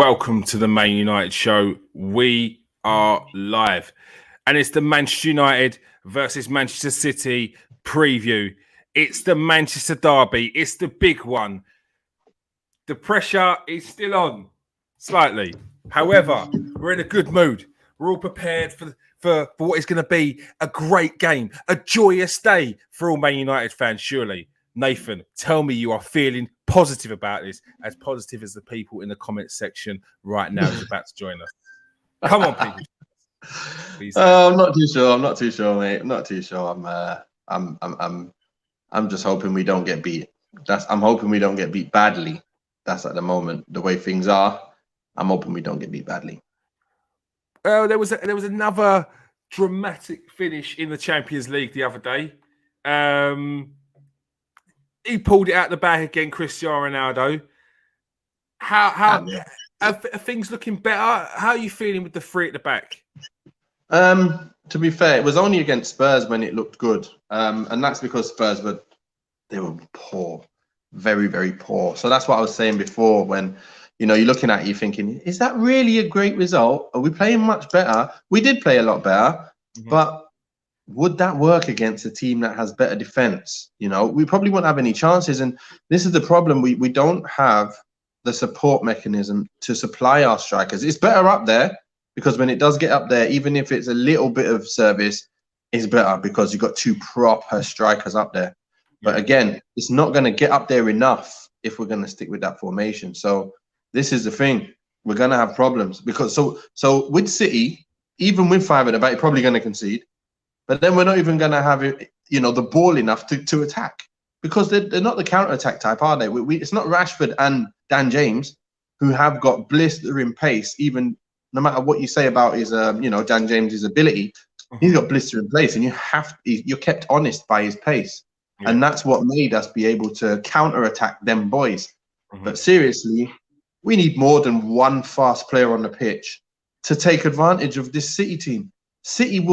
Welcome to the Man United show. We are live. And it's the Manchester United versus Manchester City preview. It's the Manchester derby. It's the big one. The pressure is still on, slightly. However, we're in a good mood. We're all prepared for what is going to be a great game, a joyous day for all Man United fans, surely. Nathan, tell me you are feeling positive about this, as positive as the people in the comments section right now is about to join us. Come on, people. I'm not too sure. I'm not too sure, mate. I'm not too sure. I'm just hoping we don't get beat. I'm hoping we don't get beat badly. That's at the moment the way things are. I'm hoping we don't get beat badly. There was another dramatic finish in the Champions League the other day. He pulled it out the bag again, Cristiano Ronaldo. How are things looking better? How are you feeling with the three at the back? To be fair, it was only against Spurs when it looked good, and that's because Spurs were poor, very, very poor. So that's what I was saying before. When you're looking at it, you're thinking, is that really a great result? Are we playing much better? We did play a lot better, but would that work against a team that has better defense? We probably won't have any chances. And this is the problem. We don't have the support mechanism to supply our strikers. It's better up there because when it does get up there, even if it's a little bit of service, it's better because you've got two proper strikers up there. But again, it's not going to get up there enough if we're going to stick with that formation. So this is the thing. We're going to have problems because so with City, even with five at the back, you're probably going to concede. But then we're not even going to have it, the ball enough to attack because they're not the counter-attack type, are they? It's not Rashford and Dan James who have got blistering pace. Even no matter what you say about his, Dan James's ability, he's got blistering pace, and you're kept honest by his pace, and that's what made us be able to counter-attack them boys. But seriously, we need more than one fast player on the pitch to take advantage of this City team. City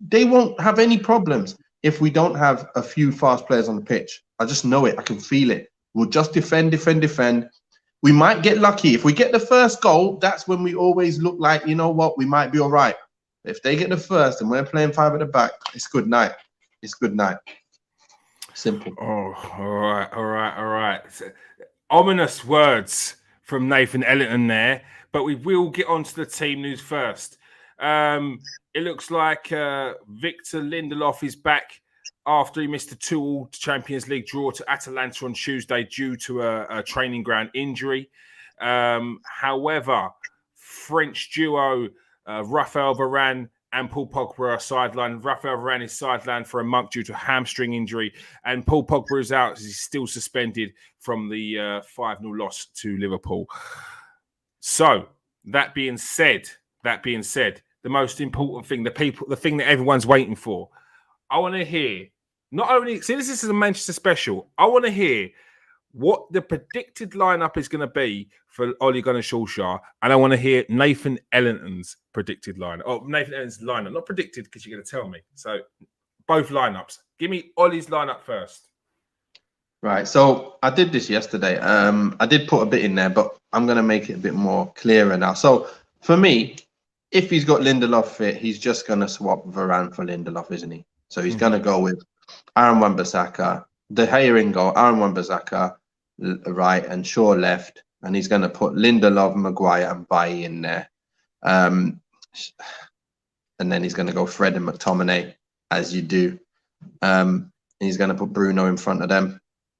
they won't have any problems if we don't have a few fast players on the pitch. I just know it. I can feel it. We'll just defend. We might get lucky. If we get the first goal, that's when we always look like, we might be all right. If they get the first and we're playing five at the back, it's good night. It's good night. Simple. Oh, all right. Ominous words from Nathan Ellington there, but we will get on to the team news first. It looks like Victor Lindelof is back after he missed a 2-2 Champions League draw to Atalanta on Tuesday due to a training ground injury. However, French duo Raphael Varane and Paul Pogba are sidelined. Raphael Varane is sidelined for a month due to a hamstring injury, and Paul Pogba is out as he's still suspended from the 5-0 loss to Liverpool. So, that being said, the most important thing, the thing that everyone's waiting for. I want to hear, not only, see, this is a Manchester special. I want to hear what the predicted lineup is going to be for Ole Gunnar Solskjaer, and I want to hear Nathan Ellington's predicted lineup. Oh, Nathan Ellington's lineup, not predicted because you're going to tell me. So, both lineups. Give me Ole's lineup first. Right. So I did this yesterday. I did put a bit in there, but I'm going to make it a bit more clearer now. So for me, if he's got Lindelof fit, he's just going to swap Varane for Lindelof, isn't he? So he's going to go with Aaron Wan-Bissaka, De Gea in goal, Aaron Wan-Bissaka right, and Shaw left. And he's going to put Lindelof, Maguire, and Bailly in there. And then he's going to go Fred and McTominay, as you do. He's going to put Bruno in front of them.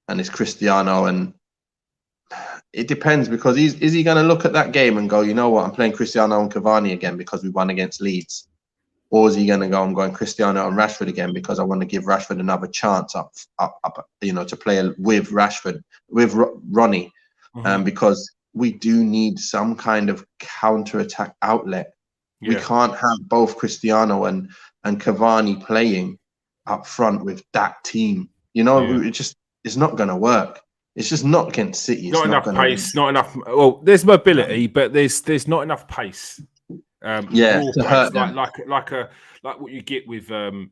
And it's Cristiano, and it depends because is he going to look at that game and go, you know what, I'm playing Cristiano and Cavani again because we won against Leeds, or is he going to go, I'm going Cristiano and Rashford again because I want to give Rashford another chance up, to play with Rashford with Ronnie, because we do need some kind of counter-attack outlet. We can't have both Cristiano and Cavani playing up front with that team. It's not going to work. It's just not against City. Not enough pace. Not enough. Well, there's mobility, but there's not enough pace. To hurt them. like what you get with a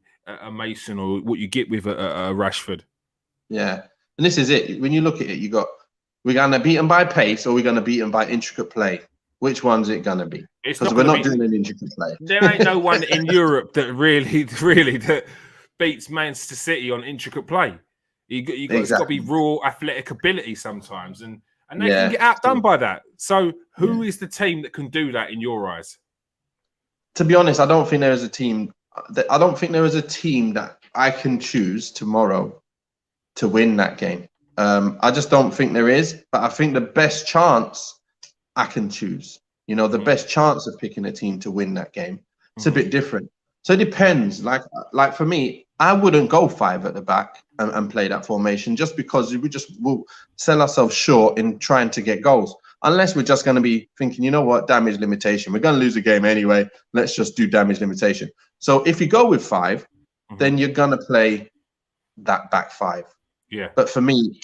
Mason or what you get with a Rashford. Yeah, and this is it. When you look at it, we're going to beat them by pace or we're going to beat them by intricate play. which one's it gonna be? It's Because not we're gonna not be, doing an intricate play. there ain't no one in Europe that really that beats Manchester City on intricate play. It's got to be Exactly. raw athletic ability sometimes, and they can Yeah. get outdone true. by that. So, who is the team that can do that in your eyes? To be honest, I don't think there is a team. I don't think there is a team that I can choose tomorrow to win that game. I just don't think there is. But I think the best chance I can choose. You know, the best chance of picking a team to win that game. It's a bit different. So it depends. Like for me, I wouldn't go 5 at the back and play that formation just because we'll sell ourselves short in trying to get goals. Unless we're just going to be thinking, you know what, damage limitation. We're going to lose the game anyway. Let's just do damage limitation. So if you go with 5, then you're going to play that back 5. Yeah. But for me,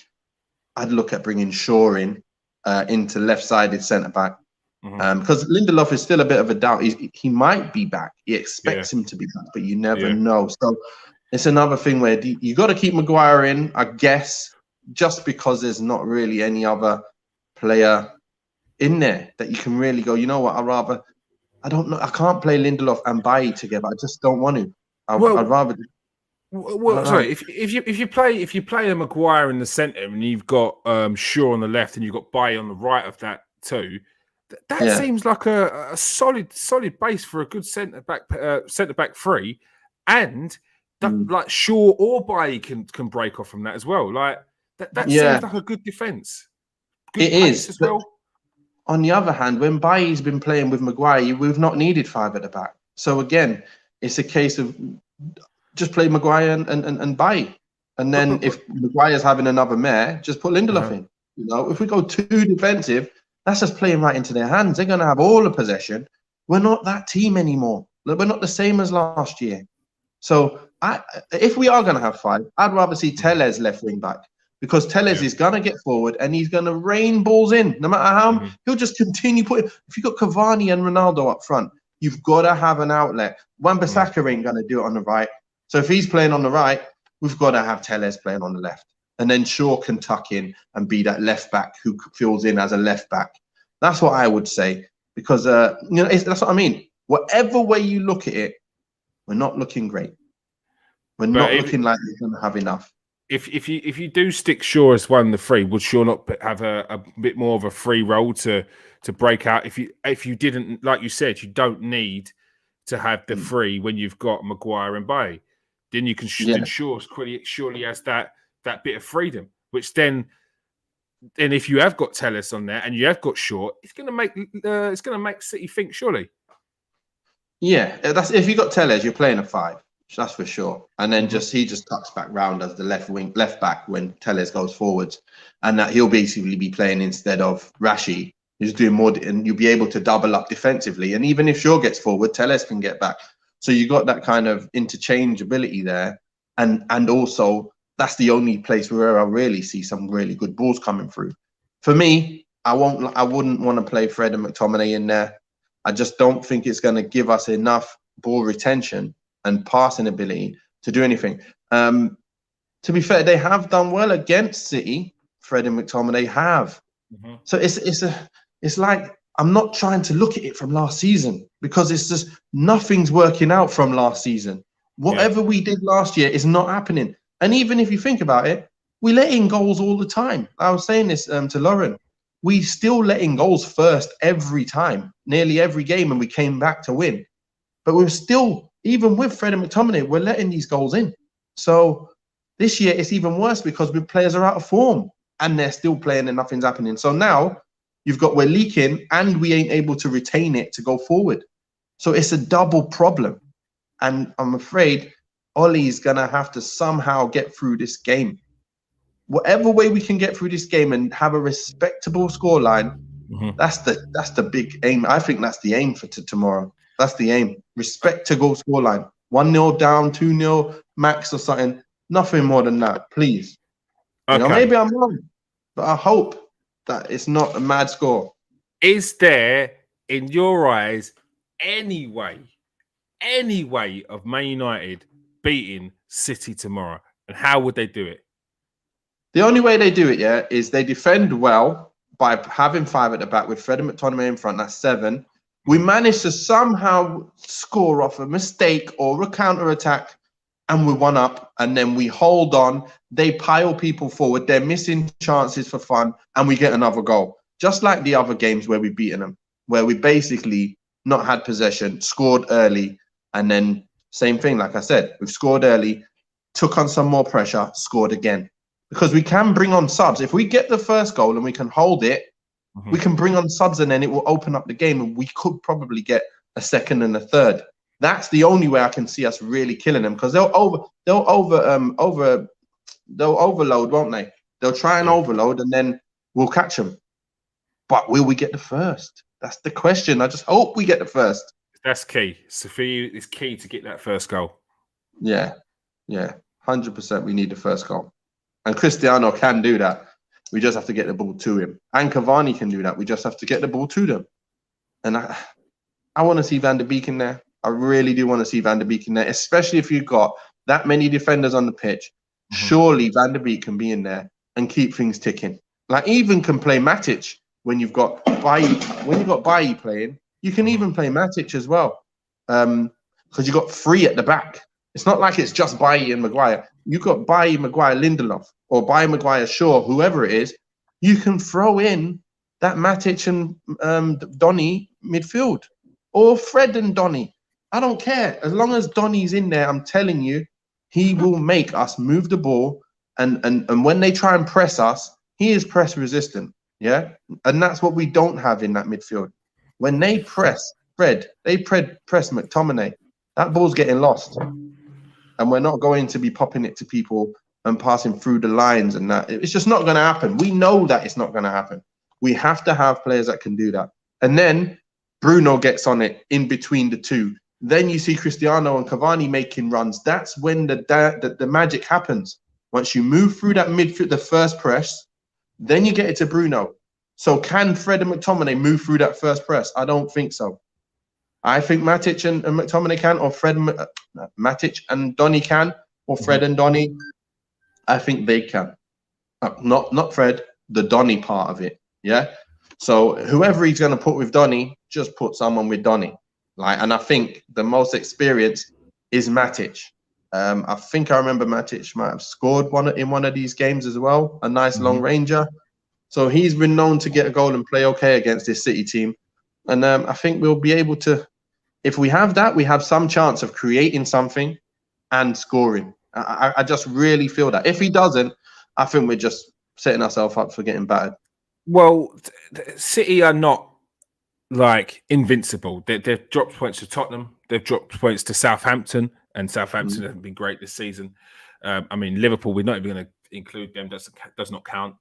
I'd look at bringing Shaw into left-sided centre-back. Because Lindelof is still a bit of a doubt. He might be back. He expects him to be back, but you never know. So it's another thing where you got to keep Maguire in, I guess, just because there's not really any other player in there that you can really go, you know what, I don't know. I can't play Lindelof and Bailly together. I just don't want to. I'd rather. Well, sorry. If you play a Maguire in the centre and you've got Shaw on the left and you've got Bailly on the right of that too, that seems like a solid base for a good centre back three, and like Shaw or Bailly can break off from that as well. Like that seems like a good defence. It is as well. On the other hand, when Bailly's been playing with Maguire, we've not needed 5 at the back. So again, it's a case of just play Maguire and Bailly. And then if Maguire's having another mare, just put Lindelof in. You know, if we go too defensive, that's just playing right into their hands. They're going to have all the possession. We're not that team anymore. We're not the same as last year. So if we are going to have 5, I'd rather see Telles left wing back. Because Telles is going to get forward and he's going to rain balls in. No matter how, he'll just continue putting. If you've got Cavani and Ronaldo up front, you've got to have an outlet. Wan-Bissaka ain't going to do it on the right. So if he's playing on the right, we've got to have Telles playing on the left. And then Shaw can tuck in and be that left back who fills in as a left back. That's what I would say. Because, that's what I mean. Whatever way you look at it, we're not looking great. We're not looking like we're going to have enough. If you do stick Shaw as one of the 3, would Shaw not have a bit more of a free role to break out? If you didn't, like you said, you don't need to have the 3 when you've got Maguire and Bailly. Then you can then Shaw surely has that bit of freedom, which then if you have got Telles on there and you have got Shaw, it's going to make City think, surely. Yeah, that's if you got Telles, you're playing a 5. That's for sure. And then he just tucks back round as the left back when Telles goes forwards, and that he'll basically be playing instead of Rashi. He's doing more, and you'll be able to double up defensively. And even if Shaw gets forward, Telles can get back. So you got that kind of interchangeability there, and also that's the only place where I really see some really good balls coming through. For me, I wouldn't want to play Fred and McTominay in there. I just don't think it's going to give us enough ball retention and passing ability to do anything. To be fair, they have done well against City. Fred and McTominay have. So it's like I'm not trying to look at it from last season, because it's just nothing's working out from last season. Whatever we did last year is not happening. And even if you think about it, we let in goals all the time. I was saying this to Lauren. We still let in goals first every time, nearly every game, and we came back to win. But we're still, even with Fred and McTominay, we're letting these goals in. So this year it's even worse because players are out of form and they're still playing and nothing's happening. So now we're leaking and we ain't able to retain it to go forward. So it's a double problem. And I'm afraid Ollie's going to have to somehow get through this game. Whatever way we can get through this game and have a respectable scoreline, that's the big aim. I think that's the aim for tomorrow. That's the aim. Respectable scoreline. 1-0 down, 2-0 max or something. Nothing more than that, please. Okay. You know, maybe I'm wrong, but I hope that it's not a mad score. Is there, in your eyes, any way of Man United beating City tomorrow? And how would they do it? The only way they do it, is they defend well, by having 5 at the back with Fred and McTominay in front, that's 7. We managed to somehow score off a mistake or a counter-attack, and we're 1 up, and then we hold on. They pile people forward. They're missing chances for fun, and we get another goal. Just like the other games where we've beaten them, where we basically not had possession, scored early, and then same thing, like I said, we've scored early, took on some more pressure, scored again. Because we can bring on subs. If we get the first goal and we can hold it, we can bring on subs, and then it will open up the game, and we could probably get a second and a third. That's the only way I can see us really killing them, because they'll overload, won't they? They'll try and overload, and then we'll catch them. But will we get the first? That's the question. I just hope we get the first. That's key. So for you, it's key to get that first goal. Yeah, 100%. We need the first goal, and Cristiano can do that. We just have to get the ball to him. And Cavani can do that. We just have to get the ball to them. And I want to see Van der Beek in there. I really do want to see Van der Beek in there, especially if you've got that many defenders on the pitch. Surely Van der Beek can be in there and keep things ticking. Like, even can play Matic when you've got Bailly playing. You can even play Matic as well, because you've got 3 at the back. It's not like it's just Bailly and Maguire. You've got Bailly, Maguire, Lindelof, or Bailly, Maguire, Shaw, whoever it is. You can throw in that Matic and Donny midfield, or Fred and Donny. I don't care. As long as Donny's in there, I'm telling you, he will make us move the ball. And when they try and press us, he is press resistant. Yeah. And that's what we don't have in that midfield. When they press Fred, they press McTominay, that ball's getting lost. And we're not going to be popping it to people and passing through the lines and that. It's just not going to happen. We know that it's not going to happen. We have to have players that can do that. And then Bruno gets on it in between the two. Then you see Cristiano and Cavani making runs. That's when the magic happens. Once you move through that midfield, the first press, then you get it to Bruno. So can Fred and McTominay move through that first press? I don't think so. I think Matic and McTominay can, or Matic and Donny can, or Fred and Donny. I think they can. Not Fred, the Donny part of it. Yeah. So whoever he's going to put with Donny, just put someone with Donny. And I think the most experienced is Matic. I think I remember Matic might have scored in one of these games as well, a nice long ranger. So he's been known to get a goal and play okay against this City team. And I think we'll be able to, if we have that, we have some chance of creating something and scoring. I just really feel that. If he doesn't, I think we're just setting ourselves up for getting battered. Well, City are not like invincible. They've dropped points to Tottenham. They've dropped points to Southampton, and Southampton haven't been great this season. I mean, Liverpool, we're not even going to include them. Does not count.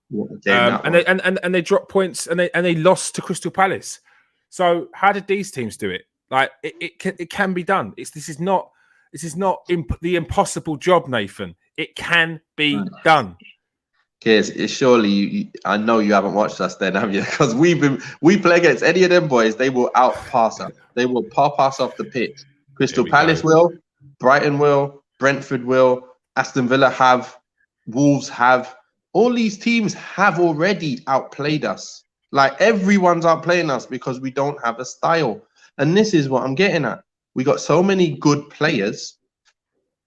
And they dropped points, and they lost to Crystal Palace. So how did these teams do it? Like it can be done. This is not the impossible job, Nathan. It can be done. Kids, surely I know you haven't watched us then, have you? Because we play against any of them boys, they will outpass us. They will pop us off the pitch. Crystal Palace will, Brighton will, Brentford will, Aston Villa have, Wolves have. All these teams have already outplayed us. Like, everyone's outplaying us because we don't have a style. And this is what I'm getting at. We got so many good players.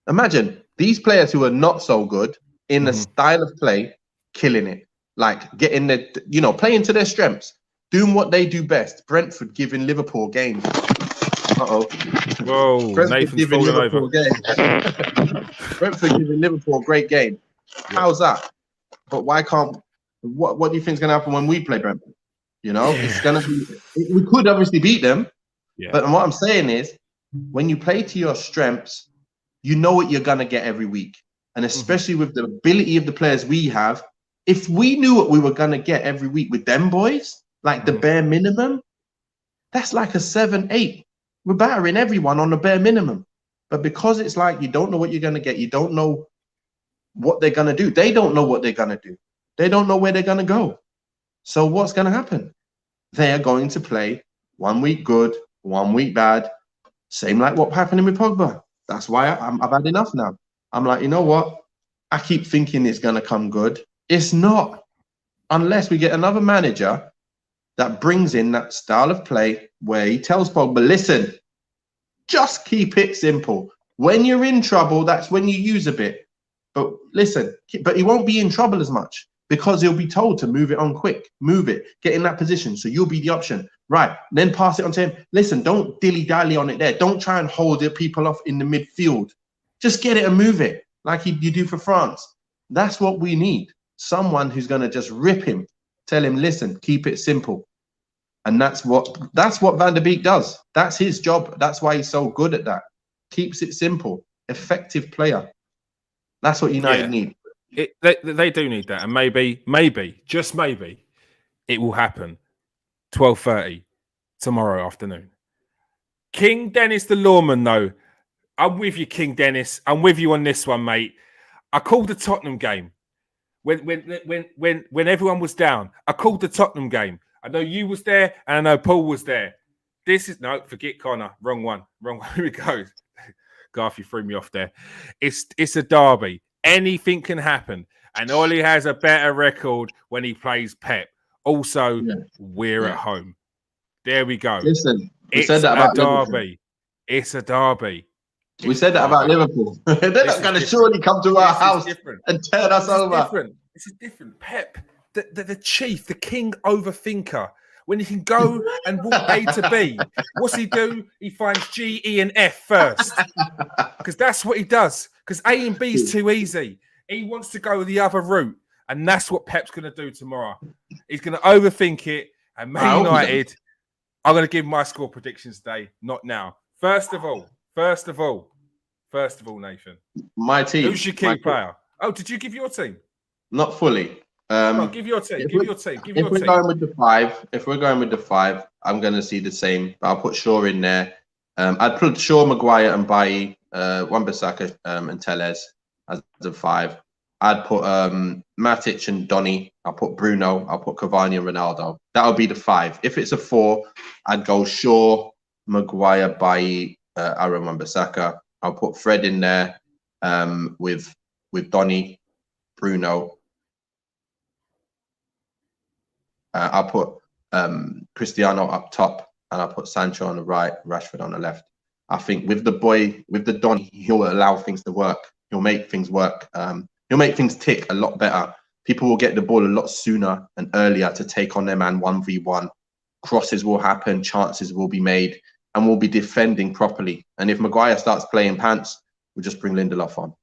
Imagine these players who are not so good in the style of play, killing it. Like, getting the, playing to their strengths, doing what they do best. Brentford giving Liverpool games. Whoa, Nathan's falling over. Brentford giving Liverpool a great game. How's that? But why can't? What do you think is going to happen when we play Brentford? It's going to be. We could obviously beat them, but what I'm saying is, when you play to your strengths, you know what you're going to get every week, and especially with the ability of the players we have. If we knew what we were going to get every week with them boys, like the bare minimum, that's like a 7-8. We're battering everyone on the bare minimum. But because it's like you don't know what you're going to get, you don't know what they're going to do. They don't know what they're going to do. They don't know where they're going to go. So what's going to happen? They are going to play 1 week good, 1 week bad. Same like what happened with Pogba. That's why I've had enough now. I'm like, you know what? I keep thinking it's going to come good. It's not. unless we get another manager that brings in that style of play where he tells Pogba, listen, just keep it simple. When you're in trouble, that's when you use a bit. But listen, but he won't be in trouble as much because he'll be told to move it on quick, move it, get in that position. So you'll be the option. Right. Then pass it on to him. Listen, don't dilly-dally on it there. Don't try and hold the people off in the midfield. Just get it and move it like you do for France. That's what we need. Someone who's going to just rip him, tell him, listen, keep it simple. And that's what Van der Beek does. That's his job. That's why he's so good at that. Keeps it simple. Effective player. That's what United need. They do need that. And maybe, just maybe, it will happen 12:30 tomorrow afternoon. King Dennis the Lawman, though. I'm with you, King Dennis. I'm with you on this one, mate. I called the Tottenham game. When everyone was down, I called the Tottenham game. I know you was there, and I know Paul was there. Forget Connor. Wrong one. Here we go. Garth, you threw me off there. It's a derby. Anything can happen. And Ollie has a better record when he plays Pep. Also, we're at home. There we go. Listen, we said that about derby. Liverpool. It's a derby. We said that about Liverpool. They're not going to surely come to our house and turn us over. This is different. Pep, the chief, the king overthinker. When he can go and walk A to B, what's he do? He finds G, E, and F first. Because that's what he does. Because A and B is too easy. He wants to go the other route. And that's what Pep's going to do tomorrow. He's going to overthink it. And Man United, I'm going to give my score predictions today, not now. First of all, Nathan. My team. Who's your key player? Oh, did you give your team? Not fully. Give your team. If we're going with the five, I'm going to see the same. I'll put Shaw in there. I'd put Shaw, Maguire, and Bailly, Wan-Bissaka, and Telles as the five. I'd put Matic and Donny. I'll put Bruno. I'll put Cavani and Ronaldo. That'll be the five. If it's a four, I'd go Shaw, Maguire, Bailly, Aaron Wan-Bissaka. I'll put Fred in there with Donny, Bruno. I'll put Cristiano up top, and I'll put Sancho on the right, Rashford on the left. I think with the Don, he'll allow things to work. He'll make things work. He'll make things tick a lot better. People will get the ball a lot sooner and earlier to take on their man 1v1. Crosses will happen, chances will be made, and we'll be defending properly. And if Maguire starts playing pants, we'll just bring Lindelof on.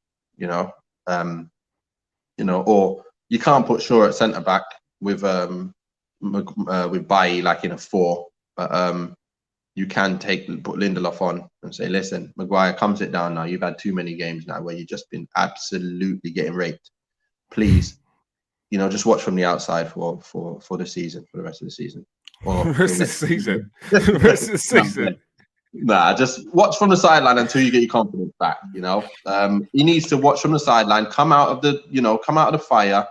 Or you can't put Shaw at centre back with Bailly like in a 4, but you can put Lindelof on and say, listen, Maguire, come sit down now. You've had too many games now where you've just been absolutely getting raped. Please, just watch from the outside for the season, for the rest of the season. The rest of the season. Nah, just watch from the sideline until you get your confidence back. He needs to watch from the sideline, come out of the fire,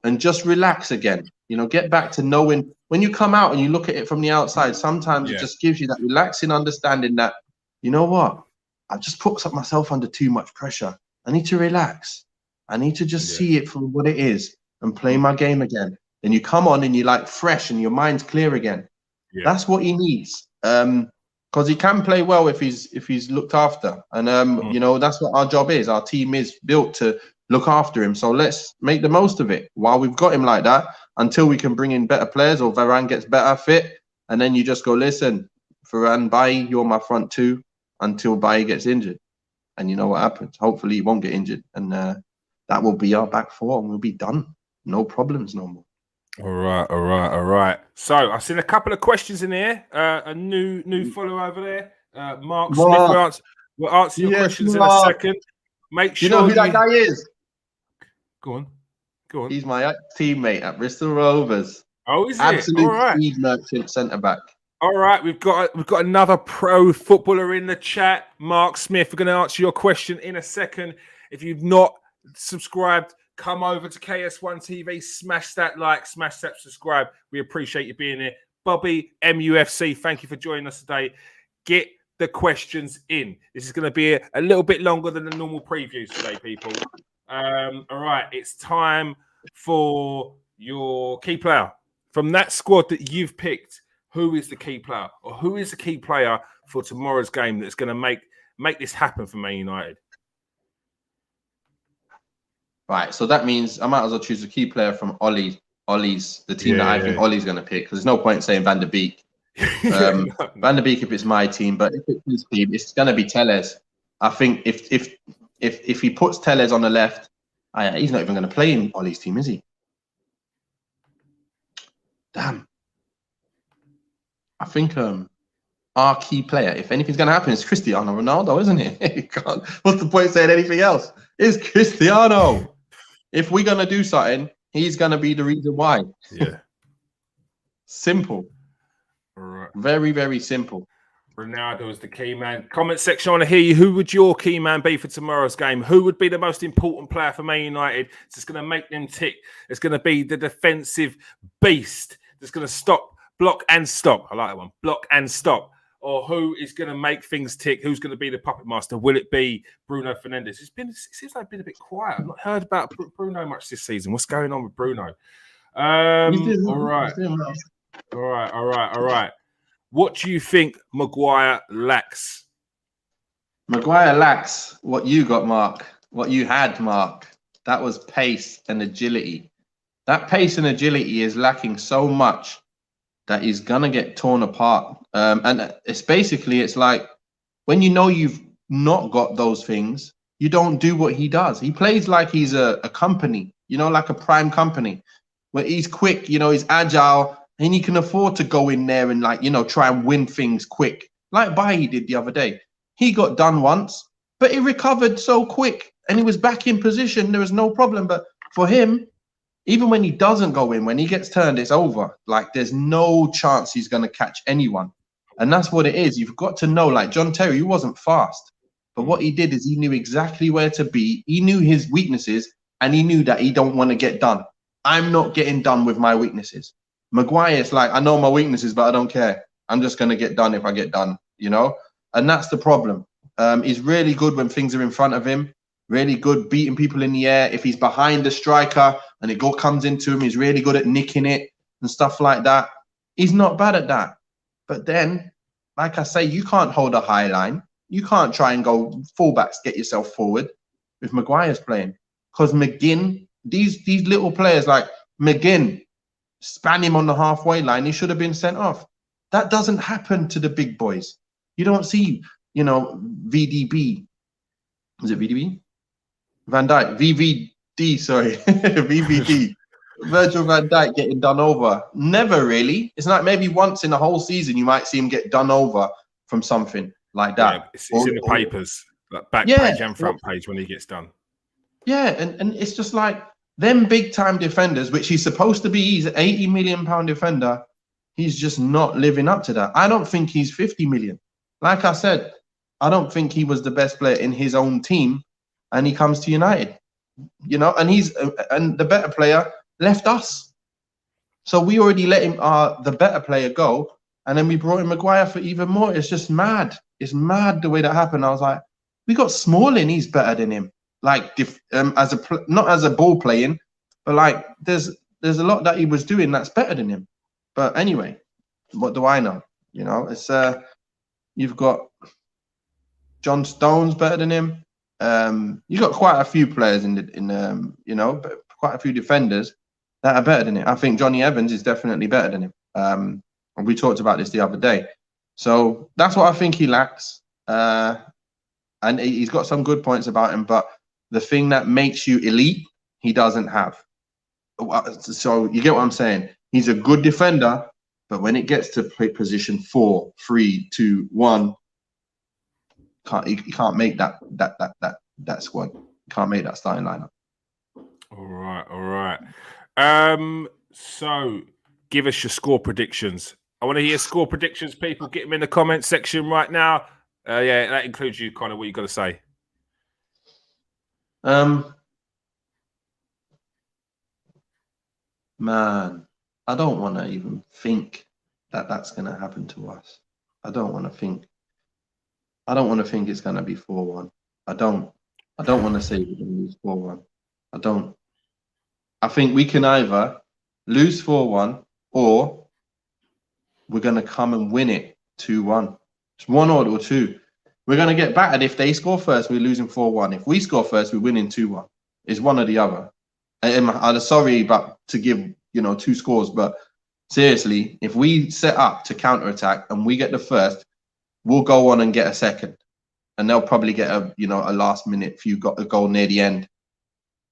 and just relax again. Get back to knowing when you come out and you look at it from the outside. Sometimes it just gives you that relaxing understanding that, you know what, I've just put myself under too much pressure. I need to relax. I need to just see it for what it is and play my game again. Then you come on and you're like fresh and your mind's clear again. Yeah. That's what he needs. Because he can play well if he's looked after. And that's what our job is. Our team is built to look after him. So let's make the most of it while we've got him like that, until we can bring in better players or Varane gets better fit. And then you just go, listen, Varane, Bailly, you're my front two until Bailly gets injured. And you know what happens. Hopefully he won't get injured. And that will be our back four and we'll be done. No problems no more. All right. So I've seen a couple of questions in here. A new follower over there. Mark Smith will answer your questions in a second. Make sure you know who that guy is. Go on. He's my teammate at Bristol Rovers. Oh, is Absolute All right. speed merchant centre back. All right, we've got another pro footballer in the chat, Mark Smith. We're going to answer your question in a second. If you've not subscribed, come over to KS1 TV, smash that like, smash that subscribe. We appreciate you being here. Bobby, MUFC, thank you for joining us today. Get the questions in. This is going to be a little bit longer than the normal previews today, people. All right, it's time for your key player from that squad that you've picked. Who is the key player, or who is the key player for tomorrow's game that's going to make this happen for Man United? Right, so that means I might as well choose a key player from Ollie's, the team that I think Ollie's going to pick, because there's no point saying Van der Beek. No. Van der Beek if it's my team, but if it's his team, it's going to be Telles. I think if he puts Telles on the left, he's not even going to play in Ollie's team, is he? Damn. I think our key player, if anything's going to happen, is Cristiano Ronaldo, isn't it? What's the point saying anything else? It's Cristiano. If we're going to do something, he's going to be the reason why. Yeah. Simple. Right. Very, very simple. Ronaldo is the key man. Comment section, I want to hear you. Who would your key man be for tomorrow's game? Who would be the most important player for Man United? It's just going to make them tick. It's going to be the defensive beast that's going to stop, block and stop. I like that one. Block and stop. Or who is going to make things tick? Who's going to be the puppet master? Will it be Bruno Fernandes? It seems like it's been a bit quiet. I've not heard about Bruno much this season. What's going on with Bruno? All right. What do you think Maguire lacks? Maguire lacks what you got, Mark. What you had, Mark. That was pace and agility. That pace and agility is lacking so much that he's gonna get torn apart. And it's like when you know you've not got those things, you don't do what he does. He plays like he's a company, like a prime company, where he's quick, he's agile, and he can afford to go in there and try and win things quick, like Bailly did the other day. He got done once, but he recovered so quick and he was back in position. There was no problem. But for him, even when he doesn't go in, when he gets turned, it's over. Like there's no chance he's going to catch anyone. And that's what it is. You've got to know, like John Terry, he wasn't fast. But what he did is he knew exactly where to be. He knew his weaknesses and he knew that he don't want to get done. I'm not getting done with my weaknesses. Maguire is like, I know my weaknesses, but I don't care. I'm just going to get done if I get done, And that's the problem. He's really good when things are in front of him. Really good beating people in the air. If he's behind the striker and it comes into him, he's really good at nicking it and stuff like that. He's not bad at that. But then, like I say, you can't hold a high line. You can't try and go fullbacks, get yourself forward if Maguire's playing. Because McGinn, these little players like McGinn, span him on the halfway line, he should have been sent off. That doesn't happen to the big boys. You don't see, VDB. Is it VDB? Van Dijk, VVD, sorry, VVD. Virgil van Dijk getting done over. Never really. It's like maybe once in the whole season you might see him get done over from something like that. Yeah, it's in the papers, like back page and front page when he gets done. Yeah, and it's just like them big time defenders, which he's supposed to be. He's an 80 million pound defender. He's just not living up to that. I don't think he's 50 million. Like I said, I don't think he was the best player in his own team, and he comes to United, and the better player left us. So we already let him, the better player go, and then we brought in Maguire for even more. It's just mad. It's mad the way that happened. I was like, we got Smalling. He's better than him. Like not as a ball playing, but like there's a lot that he was doing that's better than him. But anyway, what do I know? It's you've got John Stones better than him. You got quite a few players but quite a few defenders that are better than him. I think Johnny Evans is definitely better than him. And we talked about this the other day. So that's what I think he lacks. And he's got some good points about him, but the thing that makes you elite, he doesn't have. So you get what I'm saying? He's a good defender, but when it gets to play position 4, 3, 2, 1, he can't make that squad. He can't make that starting lineup. All right. So give us your score predictions. I want to hear score predictions, people. Get them in the comment section right now. Yeah, that includes you, Connor. What you got to say? Man, I don't want to even think that that's going to happen to us. I don't want to think it's going to be 4-1. I don't want to say we're going to lose 4-1. I don't. I think we can either lose 4-1, or we're going to come and win it 2-1. It's 1 or 2. We're going to get battered if they score first. We're losing 4-1. If we score first, we're winning 2-1. It's one or the other. I'm sorry but to give 2 scores, but seriously, if we set up to counter attack and we get the first, we'll go on and get a second, and they'll probably get a last minute a goal near the end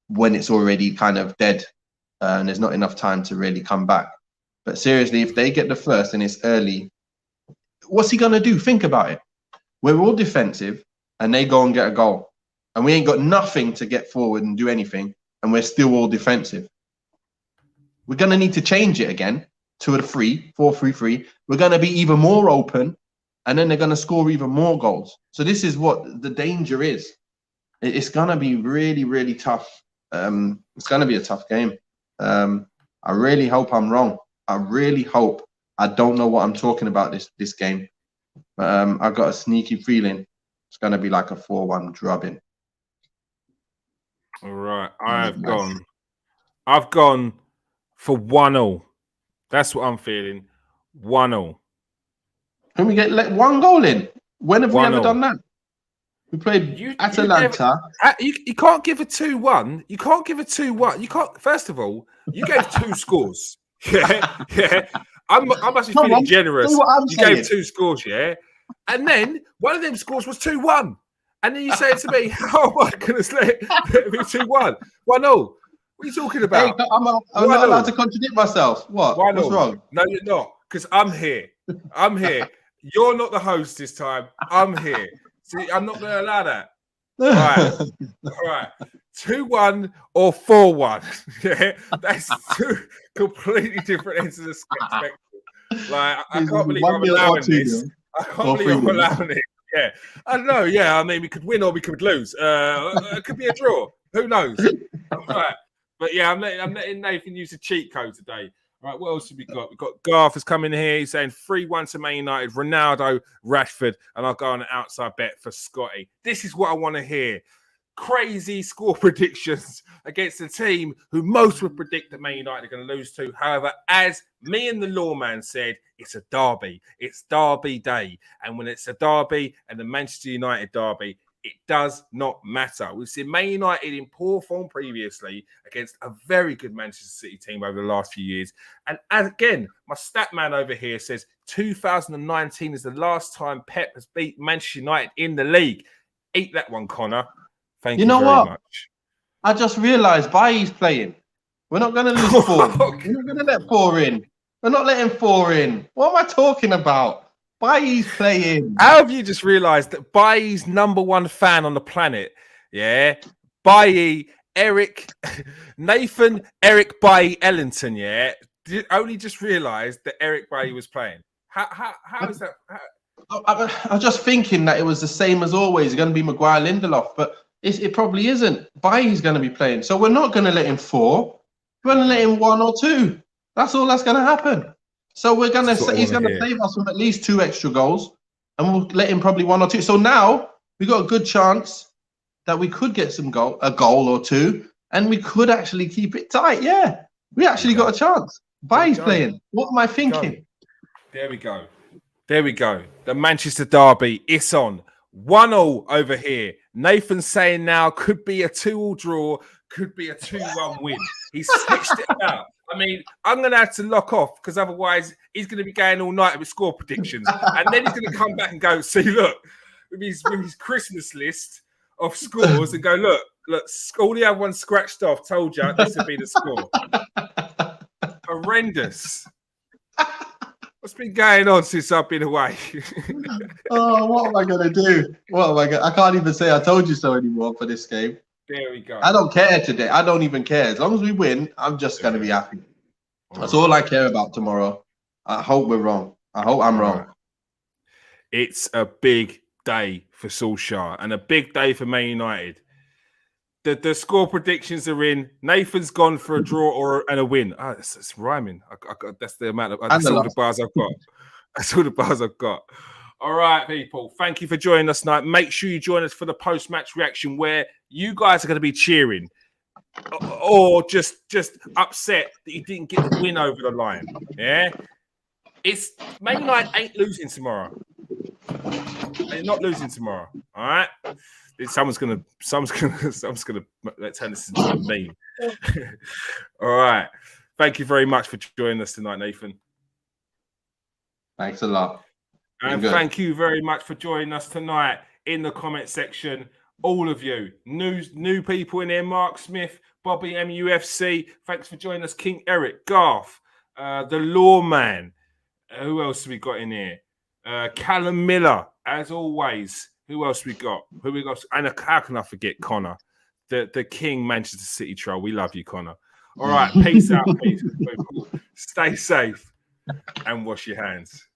when it's already kind of dead and there's not enough time to really come back. But seriously, if they get the first and it's early, what's he gonna do? Think about it. We're all defensive and they go and get a goal, and we ain't got nothing to get forward and do anything, and we're still all defensive. We're going to need to change it again to a 4-3-3. We're going to be even more open, and then they're going to score even more goals. So this is what the danger is. It's going to be really, really tough. It's going to be a tough game. I really hope I'm wrong. I really hope I don't know what I'm talking about this game. But I've got a sneaky feeling it's going to be like a 4-1 drubbing. All right, I've gone for 1-0. That's what I'm feeling. 1-0. Can we let 1 goal in? When have we ever done that? We played Atalanta. You can't give a 2-1. You can't give a 2-1. You can't. First of all, you gave 2 scores. Yeah. I must be feeling generous. You gave 2 scores, yeah. And then one of them scores was 2-1. And then you say to me, "Oh my goodness, let it be 2-1." 1-0. What are you talking about? Hey, I'm not allowed to contradict myself. What? What's wrong? No, you're not. Because I'm here. You're not the host this time. I'm here. See, I'm not going to allow that. All right. 2-1 or 4-1. Yeah, that's 2 completely different ends of the spectrum. Like, I can't believe I'm allowing this. I can't believe I'm allowing it. Yeah, I don't know. Yeah, I mean, we could win or we could lose. It could be a draw. Who knows? All right. But yeah, I'm letting Nathan use a cheat code today. All right, what else have we got? We've got Garth has come in here. He's saying 3-1 to Man United, Ronaldo, Rashford, and I'll go on an outside bet for Scotty. This is what I want to hear. Crazy score predictions against a team who most would predict that Man United are going to lose to. However, as me and the lawman said, it's a derby. It's derby day. And when it's a derby and the Manchester United derby, it does not matter. We've seen Man United in poor form previously against a very good Manchester City team over the last few years. And again, my stat man over here says 2019 is the last time Pep has beat Manchester United in the league. Eat that one, Connor. Thank you very much. I just realised Bailly's playing. We're not going to lose 4. We're not going to let 4 in. We're not letting 4 in. What am I talking about? Bailly's playing. How have you just realised that Bailly's #1 fan on the planet? Yeah, Bailly, Nathan, Eric Bailly Ellington. Yeah, only just realised that Eric Bailly was playing. How is that? I was just thinking that it was the same as always. It's going to be Maguire Lindelof, but it probably isn't. Bailly's going to be playing. So we're not going to let him 4. We're going to let him 1 or 2. That's all that's going to happen. So he's going to save us from at least 2 extra goals, and we'll let him probably 1 or 2. So now we got a good chance that we could get a goal or 2, and we could actually keep it tight. Yeah, we actually got a chance. Bailly's playing. What am I thinking? There we go. The Manchester derby, it's on. 1-0 over here. Nathan's saying now could be a 2-2 draw, could be a 2-1 win. He's switched it out. I mean, I'm going to have to lock off because otherwise he's going to be going all night with score predictions. And then he's going to come back and go, see, look, with his Christmas list of scores and go, look, all the other ones scratched off. Told you this would be the score. Horrendous. What's been going on since I've been away? Oh, what am I going to do? What am I going? I can't even say I told you so anymore for this game. There we go. I don't care today. I don't even care. As long as we win, I'm just going to be happy. That's all I care about tomorrow. I hope we're wrong. I hope I'm wrong. It's a big day for Solskjaer and a big day for Man United. The score predictions are in. Nathan's gone for a draw and a win. Oh, it's rhyming. That's the amount of that's all the bars I've got. That's all the bars I've got. All right, people. Thank you for joining us tonight. Make sure you join us for the post-match reaction where you guys are going to be cheering. or just upset that he didn't get the win over the line. Yeah, it's Man United ain't losing tomorrow. They're not losing tomorrow. All right. Someone's gonna let's turn this into a meme. All right. Thank you very much for joining us tonight, Nathan. Thanks a lot. And thank you very much for joining us tonight in the comment section. All of you, new people in here, Mark Smith, Bobby MUFC. Thanks for joining us, King Eric, Garth, the Lawman. Who else have we got in here? Callum Miller, as always. Who else we got? And how can I forget Connor, the King Manchester City troll? We love you, Connor. All right, peace out, peace. Stay safe and wash your hands.